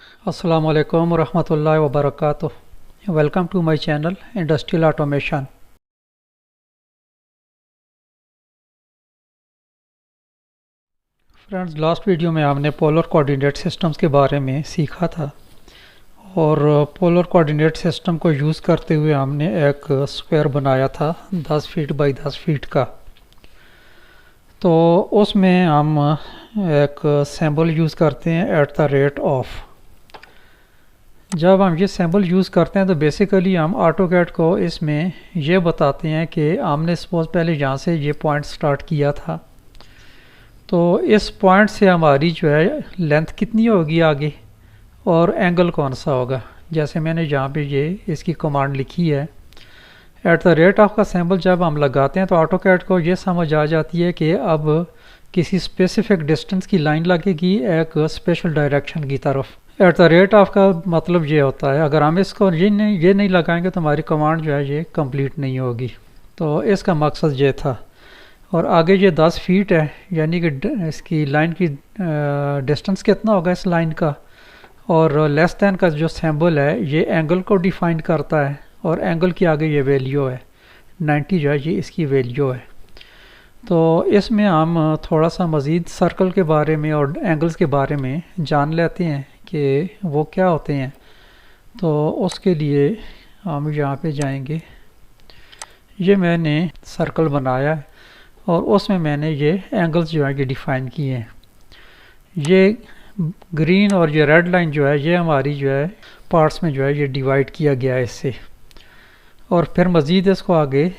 अस्सलामु अलैकुम रहमतुल्लाहि व बरकातुहू। Welcome to my channel industrial automation. Friends, last video में हमने पोलर कोऑर्डिनेट सिस्टम्स के बारे में सीखा था और पोलर कोऑर्डिनेट सिस्टम को यूज़ करते हुए हमने एक स्क्वायर बनाया था 10 फीट बाई 10 फीट का। तो उसमें हम एक सिंबल यूज़ करते हैं एट द रेट ऑफ। जब हम ये सिंबल यूज़ करते हैं तो बेसिकली हम ऑटोकैड को इसमें ये बताते हैं कि हमने सपोज पहले यहाँ से ये पॉइंट स्टार्ट किया था, तो इस पॉइंट से हमारी जो है लेंथ कितनी होगी आगे और एंगल कौन सा होगा। जैसे मैंने यहाँ पे ये इसकी कमांड लिखी है एट द रेट ऑफ का सिंबल जब हम लगाते हैं तो ऑटोकैड को ये समझ आ जाती है कि अब किसी स्पेसिफिक डिस्टेंस की लाइन लगेगी एक स्पेशल डायरेक्शन की तरफ। एट द रेट ऑफ का मतलब ये होता है अगर हम इसको ये नहीं लगाएंगे तो हमारी कमांड जो है ये कंप्लीट नहीं होगी। तो इसका मकसद ये था। और आगे ये 10 फीट है, यानी कि इसकी लाइन की डिस्टेंस कितना होगा इस लाइन का। और लेस दैन का जो सिंबल है ये एंगल को डिफाइन करता है और एंगल की आगे ये वैल्यू है 90 जो है ये इसकी वैल्यू है। तो इसमें हम थोड़ा सा मज़ीद सर्कल के बारे में और एंगल्स के बारे में जान लेते हैं कि वो क्या होते हैं। तो उसके लिए हम यहाँ पे जाएंगे। ये मैंने सर्कल बनाया है और उसमें मैंने ये एंगल्स जो है ये डिफ़ाइन किए हैं। ये ग्रीन और ये रेड लाइन जो है ये हमारी जो है पार्ट्स में जो है ये डिवाइड किया गया है इससे। और फिर मज़ीद इसको आगे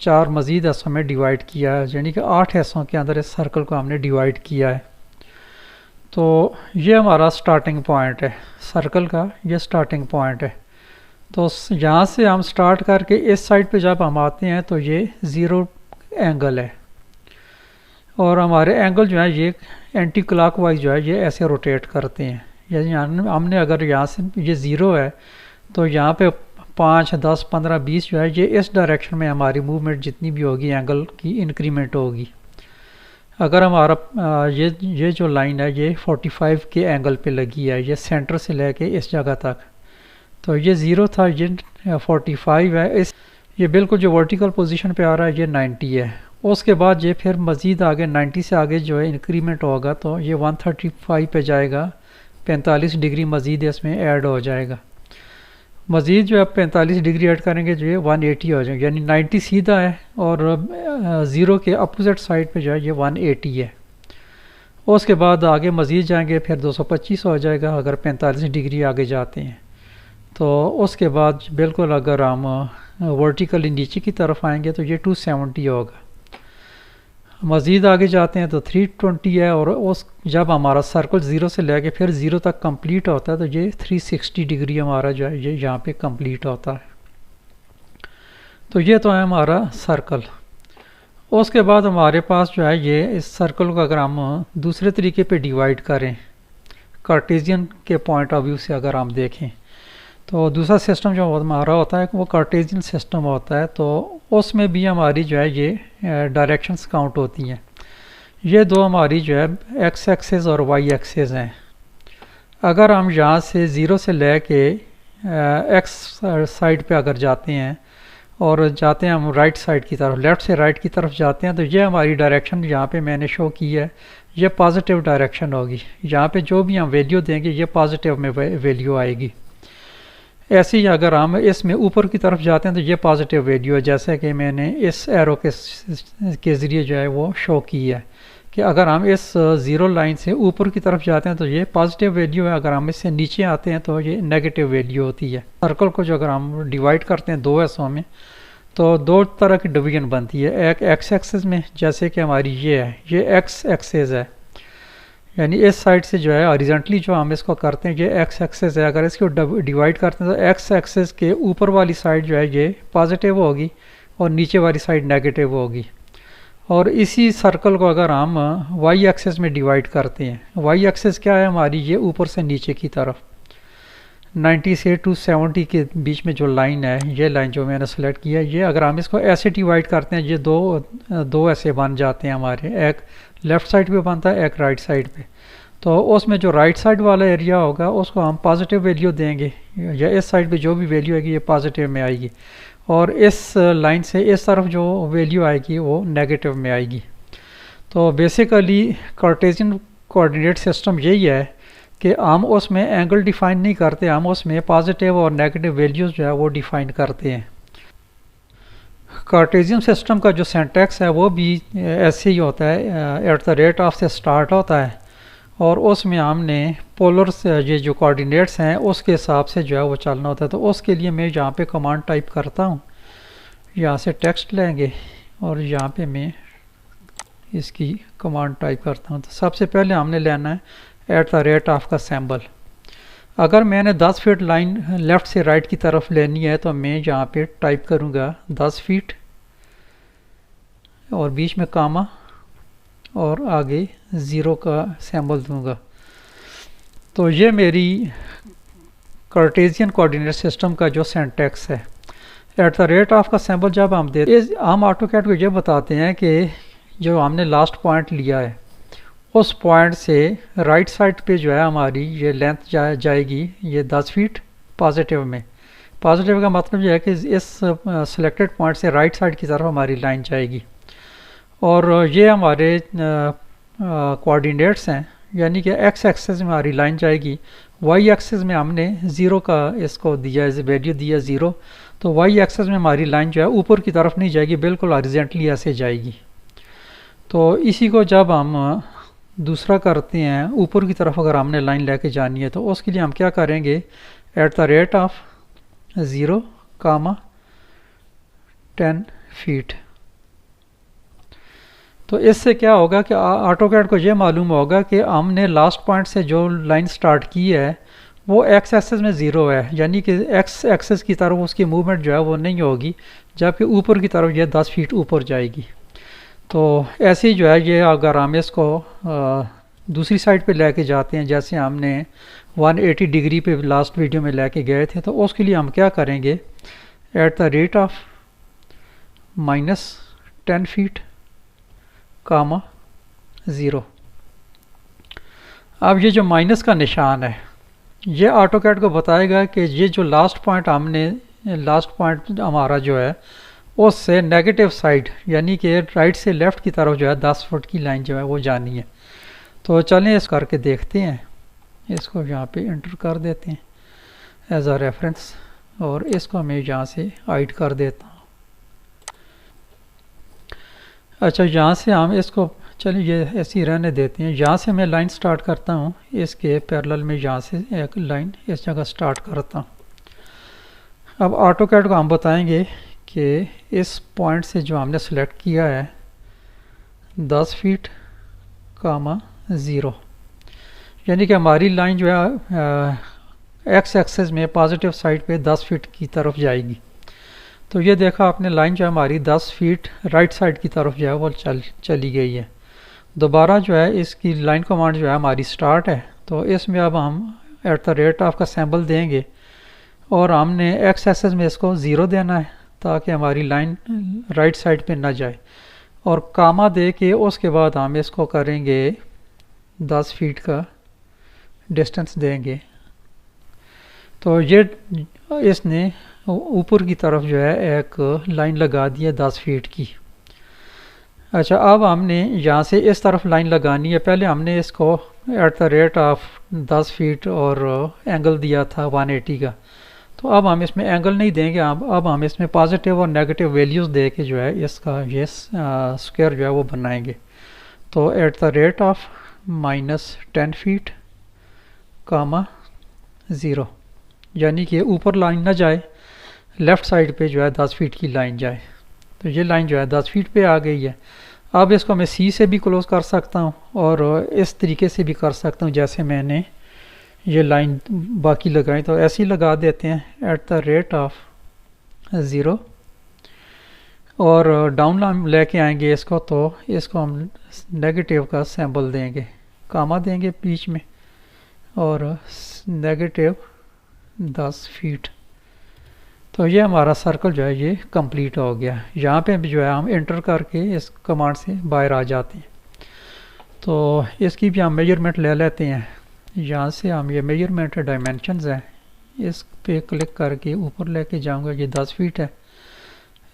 4 मज़ीद हिस्सों में डिवाइड किया है, यानी कि 8 हिस्सों के अंदर इस सर्कल को हमने डिवाइड किया है। तो ये हमारा स्टार्टिंग पॉइंट है, सर्कल का ये स्टार्टिंग पॉइंट है। तो यहाँ से हम स्टार्ट करके इस साइड पे जब हम आते हैं तो ये 0 एंगल है और हमारे एंगल जो है ये एंटी क्लॉकवाइज जो है ये ऐसे रोटेट करते हैं। यानी हमने अगर यहाँ से ये 0 है तो यहाँ पे 5, 10, 15, 20 जो है ये इस डायरेक्शन में हमारी मूवमेंट जितनी भी होगी एंगल की इंक्रीमेंट होगी। अगर हमारा ये जो लाइन है ये 45 के एंगल पे लगी है, ये सेंटर से लेके इस जगह तक, तो ये 0 था, ये 45 है। ये बिल्कुल जो वर्टिकल पोजीशन पे आ रहा है ये 90 है। उसके बाद ये फिर मज़ीद आगे 90 से आगे जो है इंक्रीमेंट होगा तो ये 135 पे जाएगा, 45 डिग्री मज़ीद इसमें ऐड हो जाएगा। मज़ीद जो आप 45 डिग्री ऐड करेंगे जो ये 180 हो जाएगा, यानी 90 सीधा है और 0 के अपोजिट साइड पे जो है ये 180 है। उसके बाद आगे मज़ीद जाएंगे फिर 225 हो जाएगा अगर 45 डिग्री आगे जाते हैं। तो उसके बाद बिल्कुल अगर हम वर्टिकली नीचे की तरफ आएंगे तो ये 270 होगा। मज़ीद आगे जाते हैं तो 320 है और उस जब हमारा सर्कल 0 से लेके फिर 0 तक कंप्लीट होता है तो ये 360 डिग्री हमारा जो है ये यहाँ पे कंप्लीट होता है। तो ये तो है हमारा सर्कल। उसके बाद हमारे पास जो है ये इस सर्कल को अगर हम दूसरे तरीके पे डिवाइड करें, कार्टेशियन के पॉइंट ऑफ व्यू से अगर हम देखें तो दूसरा सिस्टम जो हमारा होता है वो कार्टेशियन सिस्टम होता है। तो उसमें भी हमारी जो है ये डायरेक्शंस काउंट होती हैं। ये दो हमारी जो है एक्स एक्सेस और वाई एक्सेस हैं। अगर हम यहाँ से 0 से ले के एक्स साइड पे अगर जाते हैं और जाते हैं हम राइट साइड की तरफ, लेफ़्ट से राइट की तरफ जाते हैं तो ये हमारी डायरेक्शन यहाँ पे मैंने शो की है, ये पॉजिटिव डायरेक्शन होगी। यहाँ पे जो भी हम वैल्यू देंगे ये पॉजिटिव में वैल्यू आएगी। ऐसे ही अगर हम इसमें ऊपर की तरफ जाते हैं तो ये पॉजिटिव वैल्यू है, जैसे कि मैंने इस एरो के ज़रिए जो है वो शो की है कि अगर हम इस 0 लाइन से ऊपर की तरफ जाते हैं तो ये पॉजिटिव वैल्यू है, अगर हम इससे नीचे आते हैं तो ये नेगेटिव वैल्यू होती है। सर्कल को जो अगर हम डिवाइड करते हैं 2 हिस्सों में तो 2 तरह की डिवीजन बनती है। एक एक्स एक्सेस में, जैसे कि हमारी ये है, ये एक्स एक्सेस है, यानी इस साइड से जो है हॉरिजॉन्टली जो हम इसको करते हैं ये एक्स एक्सेस है। अगर इसको डिवाइड करते हैं तो एक्स एक्सेस के ऊपर वाली साइड जो है ये पॉजिटिव होगी और नीचे वाली साइड नेगेटिव होगी। और इसी सर्कल को अगर हम वाई एक्सेस में डिवाइड करते हैं, वाई एक्सेस क्या है हमारी, ये ऊपर से नीचे की तरफ 90 से 270 के बीच में जो लाइन है, ये लाइन जो मैंने सेलेक्ट किया है, ये अगर हम इसको ऐसे डिवाइड करते हैं ये दो ऐसे बन जाते हैं हमारे, एक लेफ़्ट साइड पे बनता है एक राइट साइड पे। तो उसमें जो राइट साइड वाला एरिया होगा उसको हम पॉजिटिव वैल्यू देंगे, या इस साइड पे जो भी वैल्यू आएगी ये पॉजिटिव में आएगी, और इस लाइन से इस तरफ जो वैल्यू आएगी वो नेगेटिव में आएगी। तो बेसिकली कार्टेशियन कोऑर्डिनेट सिस्टम यही है कि हम उसमें एंगल डिफ़ाइन नहीं करते, हम उसमें पॉजिटिव और नेगेटिव वैल्यूज़ जो है वो डिफ़ाइन करते हैं। कार्टेशियन सिस्टम का जो सिंटैक्स है वो भी ऐसे ही होता है, एट द रेट ऑफ से स्टार्ट होता है, और उसमें हमने पोलर ये जो कोऑर्डिनेट्स हैं उसके हिसाब से जो है वो चलना होता है। तो उसके लिए मैं यहाँ पे कमांड टाइप करता हूँ, यहाँ से टेक्स्ट लेंगे और यहाँ पे मैं इसकी कमांड टाइप करता हूँ। तो सबसे पहले हमने लेना है एट द रेट ऑफ का सिंबल। अगर मैंने 10 फीट लाइन लेफ़्ट से राइट की तरफ लेनी है तो मैं यहाँ पे टाइप करूँगा 10 फीट और बीच में कामा और आगे 0 का सिंबल दूंगा। तो ये मेरी कार्टेशियन कोऑर्डिनेट सिस्टम का जो सिंटैक्स है। एट द रेट ऑफ का सिंबल जब हम देते हैं, हम ऑटोकैड को ये बताते हैं कि जो हमने लास्ट पॉइंट लिया है उस पॉइंट से राइट साइड पे जो है हमारी ये लेंथ जाएगी ये 10 फीट पॉजिटिव में। पॉजिटिव का मतलब ये है कि इस सिलेक्टेड पॉइंट से राइट साइड की तरफ हमारी लाइन जाएगी, और ये हमारे कोऑर्डिनेट्स हैं, यानी कि एक्स एक्सिस में हमारी लाइन जाएगी, वाई एक्सिस में हमने 0 का इसको दिया है, वैल्यू दिया 0, तो वाई एक्सिस में हमारी लाइन जो है ऊपर की तरफ नहीं जाएगी, बिल्कुल हॉरिजॉन्टली ऐसे जाएगी। तो इसी को जब हम दूसरा करते हैं ऊपर की तरफ अगर हमने लाइन लेके जानी है तो उसके लिए हम क्या करेंगे, at the rate of 0, 10 feet. तो इससे क्या होगा कि ऑटोकैड को ये मालूम होगा कि हमने लास्ट पॉइंट से जो लाइन स्टार्ट की है वो एक्स एक्सिस में 0 है, यानी कि एक्स एक्सिस की तरफ उसकी मूवमेंट जो है वो नहीं होगी, जबकि ऊपर की तरफ ये 10 फीट ऊपर जाएगी। तो ऐसे ही जो है ये अगर हम इसको दूसरी साइड पे लेके जाते हैं, जैसे हमने 180 डिग्री पे लास्ट वीडियो में लेके गए थे, तो उसके लिए हम क्या करेंगे, at the rate of -10 feet, 0। अब ये जो माइनस का निशान है ये ऑटोकैड को बताएगा कि ये जो लास्ट पॉइंट हमारा जो है उससे नेगेटिव साइड, यानी कि राइट से लेफ़्ट की तरफ जो है 10 फुट की लाइन जो है वो जानी है। तो चलें इस करके देखते हैं, इसको यहाँ पे एंटर कर देते हैं एज अ रेफरेंस, और इसको मैं यहाँ से हाइड कर देता हूँ। अच्छा, यहाँ से हम इसको चलिए ये ऐसे ही रहने देते हैं। यहाँ से मैं लाइन स्टार्ट करता हूँ, इसके पैरेलल में यहाँ से एक लाइन इस जगह स्टार्ट करता हूँ। अब ऑटोकैड को हम बताएंगे कि इस पॉइंट से जो हमने सेलेक्ट किया है 10 फीट, 0, यानी कि हमारी लाइन जो है एक्स एक्सिस में पॉजिटिव साइड पे 10 फीट की तरफ जाएगी। तो ये देखा आपने, लाइन जो है हमारी 10 फीट राइट साइड की तरफ जो है वो चली गई है। दोबारा जो है इसकी लाइन कमांड जो है हमारी स्टार्ट है, तो इसमें अब हम एट द रेट ऑफ का सिंबल देंगे और हमने एक्स एक्सिस में इसको 0 देना है ताकि हमारी लाइन राइट साइड पे ना जाए, और कामा दे के उसके बाद हम इसको करेंगे 10 फीट का डिस्टेंस देंगे। तो ये इसने ऊपर की तरफ जो है एक लाइन लगा दी है 10 फीट की। अच्छा, अब हमने यहाँ से इस तरफ लाइन लगानी है। पहले हमने इसको at the rate of 10 feet और एंगल दिया था 180 का, तो अब हम इसमें एंगल नहीं देंगे, अब हम इसमें पॉजिटिव और नेगेटिव वैल्यूज़ दे के जो है इसका ये स्क्वायर जो है वो बनाएंगे। तो at the rate of -10 feet, 0, यानी कि ऊपर लाइन ना जाए, लेफ़्ट साइड पे जो है 10 फीट की लाइन जाए। तो ये लाइन जो है 10 फीट पे आ गई है। अब इसको मैं सी से भी क्लोज़ कर सकता हूँ और इस तरीके से भी कर सकता हूँ जैसे मैंने ये लाइन बाकी लगाई। तो ऐसे ही लगा देते हैं एट द रेट ऑफ 0, और डाउन लाइन लेके आएंगे इसको, तो इसको हम नेगेटिव का सिंबल देंगे, कामा देंगे बीच में, और नेगेटिव 10 फीट। तो ये हमारा सर्कल जो है ये कंप्लीट हो गया। यहाँ पे भी जो है हम एंटर करके इस कमांड से बाहर आ जाते हैं। तो इसकी भी हम मेजरमेंट ले लेते हैं। यहाँ से हम ये मेजरमेंट डायमेंशंस हैं, इस पे क्लिक करके ऊपर लेके जाऊंगा, ये 10 फीट है।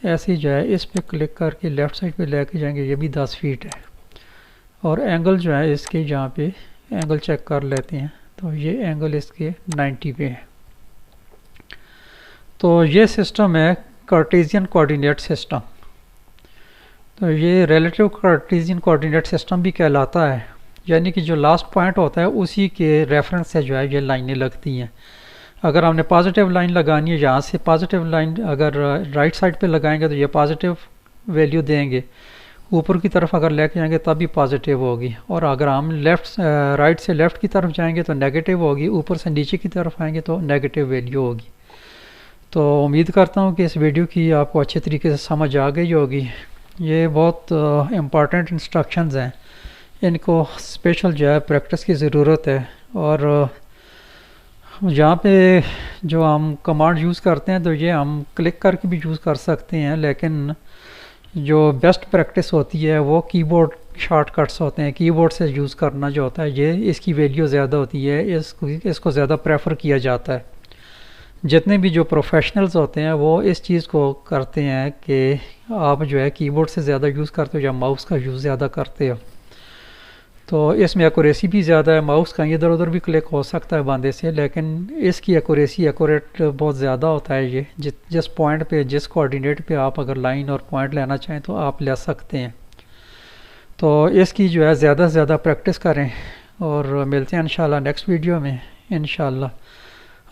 ऐसे जो है इस पे क्लिक करके लेफ़्ट साइड पे लेके जाएंगे, ये भी 10 फीट है। और एंगल जो है इसके यहाँ पे एंगल चेक कर लेते हैं, तो ये एंगल इसके 90 पे है। तो ये सिस्टम है कार्टेशियन कोऑर्डिनेट सिस्टम। तो ये रिलेटिव कार्टेशियन कोऑर्डिनेट सिस्टम भी कहलाता है, यानी कि जो लास्ट पॉइंट होता है उसी के रेफरेंस से जो है ये लाइनें लगती हैं। अगर हमने पॉजिटिव लाइन लगानी है, यहाँ से पॉजिटिव लाइन अगर राइट साइड पे लगाएंगे तो ये पॉजिटिव वैल्यू देंगे, ऊपर की तरफ अगर लेके जाएंगे तब भी पॉजिटिव होगी, और अगर हम राइट से लेफ़्ट की तरफ जाएंगे तो नेगेटिव होगी, ऊपर से नीचे की तरफ आएंगे तो नेगेटिव वैल्यू होगी। तो उम्मीद करता हूँ कि इस वीडियो की आपको अच्छे तरीके से समझ आ गई होगी। ये बहुत इम्पॉर्टेंट इंस्ट्रक्शंस हैं, इनको स्पेशल जो है प्रैक्टिस की ज़रूरत है। और यहाँ पे जो हम कमांड यूज़ करते हैं तो ये हम क्लिक करके भी यूज़ कर सकते हैं, लेकिन जो बेस्ट प्रैक्टिस होती है वो कीबोर्ड शॉर्टकट्स होते हैं, कीबोर्ड से यूज़ करना जो होता है ये इसकी वैल्यू ज़्यादा होती है, इसको ज़्यादा प्रेफर किया जाता है। जितने भी जो प्रोफेशनल्स होते हैं वो इस चीज़ को करते हैं कि आप जो है कीबोर्ड से ज़्यादा यूज़ करते हो या माउस का यूज़ ज़्यादा करते हो। तो इसमें एक्यूरेसी भी ज़्यादा है, माउस का इधर उधर भी क्लिक हो सकता है बांधे से, लेकिन इसकी एक्यूरेट बहुत ज़्यादा होता है। ये जिस पॉइंट पे, जिस कोऑर्डिनेट पे आप अगर लाइन और पॉइंट लेना चाहें तो आप ले सकते हैं। तो इसकी जो है ज़्यादा से ज़्यादा प्रैक्टिस करें, और मिलते हैं इंशाल्लाह नेक्स्ट वीडियो में इंशाल्लाह।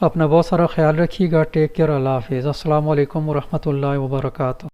अपना बहुत सारा ख्याल रखिएगा। टेक केयर, अल्लाह हाफिज़। अस्सलाम वालेकुम व रहमतुल्लाहि व बरकातहू।